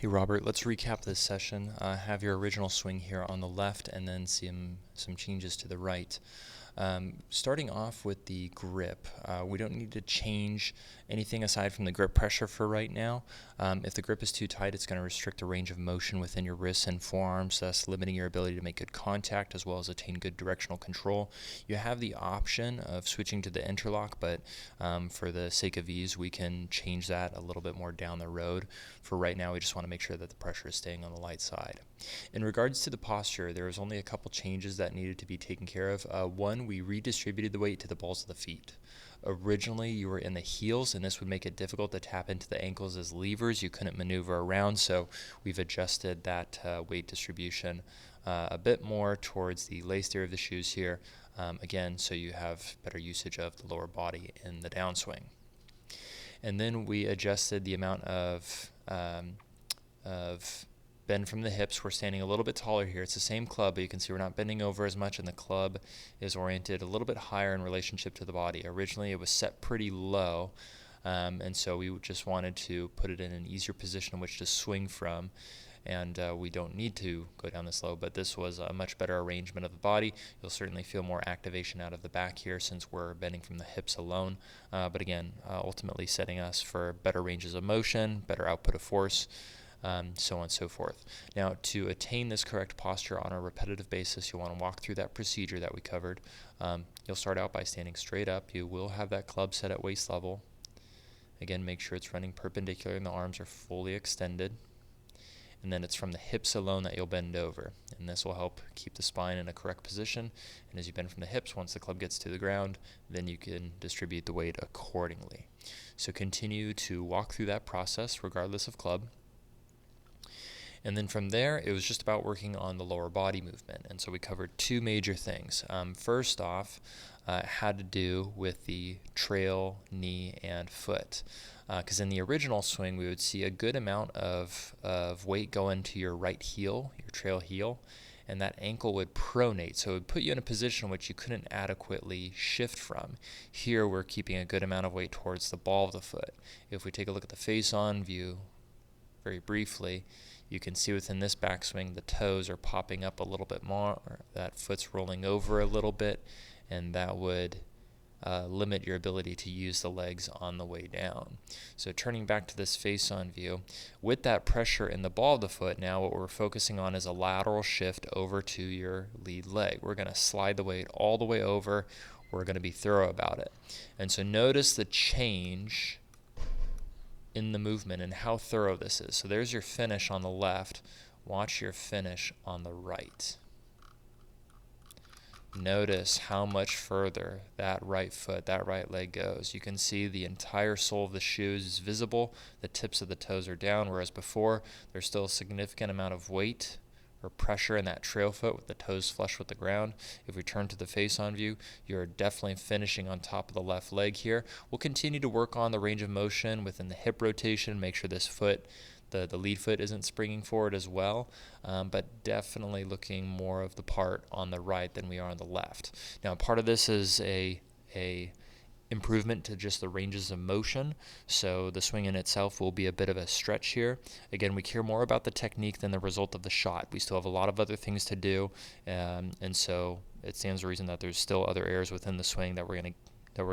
Hey Robert, let's recap this session. Have your original swing here on the left and then some changes to the right. Starting off with the grip, we don't need to change anything aside from the grip pressure for right now. If the grip is too tight, it's going to restrict the range of motion within your wrists and forearms, thus limiting your ability to make good contact as well as attain good directional control. You have the option of switching to the interlock, but for the sake of ease, we can change that a little bit more down the road. For right now, we just want to make sure that the pressure is staying on the light side. In regards to the posture, there was only a couple changes that needed to be taken care of. One, we redistributed the weight to the balls of the feet. Originally, you were in the heels, and this would make it difficult to tap into the ankles as levers. You couldn't maneuver around, so we've adjusted that weight distribution a bit more towards the laced area of the shoes here, again, so you have better usage of the lower body in the downswing. And then we adjusted the amount of bend from the hips. We're standing a little bit taller here. It's the same club, but you can see we're not bending over as much, and the club is oriented a little bit higher in relationship to the body. Originally, it was set pretty low, and so we just wanted to put it in an easier position in which to swing from, and we don't need to go down this low, but this was a much better arrangement of the body. You'll certainly feel more activation out of the back here since we're bending from the hips alone, but again, ultimately setting us for better ranges of motion, better output of force, so on and so forth. Now, to attain this correct posture on a repetitive basis, you'll want to walk through that procedure that we covered. You'll start out by standing straight up. You will have that club set at waist level. Again, make sure it's running perpendicular and the arms are fully extended. And then it's from the hips alone that you'll bend over. And this will help keep the spine in a correct position. And as you bend from the hips, once the club gets to the ground, then you can distribute the weight accordingly. So continue to walk through that process regardless of club. And then from there, it was just about working on the lower body movement. And so we covered two major things. First off, it had to do with the trail, knee, and foot. Because in the original swing, we would see a good amount of weight go into your right heel, your trail heel, and that ankle would pronate. So it would put you in a position in which you couldn't adequately shift from. Here, we're keeping a good amount of weight towards the ball of the foot. If we take a look at the face-on view very briefly, you can see within this backswing the toes are popping up a little bit more, that foot's rolling over a little bit, and that would limit your ability to use the legs on the way down. So turning back to this face-on view, with that pressure in the ball of the foot, now what we're focusing on is a lateral shift over to your lead leg. We're going to slide the weight all the way over. We're going to be thorough about it. And so notice the change in the movement and how thorough this is. So there's your finish on the left. Watch your finish on the right. Notice how much further that right foot, that right leg goes. You can see the entire sole of the shoes is visible. The tips of the toes are down, whereas before there's still a significant amount of weight or pressure in that trail foot with the toes flush with the ground. If we turn to the face-on view, you're definitely finishing on top of the left leg here. We'll continue to work on the range of motion within the hip rotation, make sure this foot, the lead foot, isn't springing forward as well, but definitely looking more of the part on the right than we are on the left. Now, part of this is a improvement to just the ranges of motion, so the swing in itself will be a bit of a stretch here. Again, we care more about the technique than the result of the shot. We still have a lot of other things to do, and so it stands to reason that there's still other areas within the swing that we're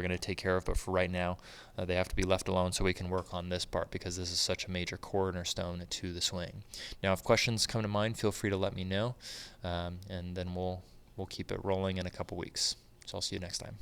going to take care of, but for right now, they have to be left alone so we can work on this part because this is such a major cornerstone to the swing. Now, if questions come to mind, feel free to let me know, and then we'll keep it rolling in a couple weeks. So I'll see you next time.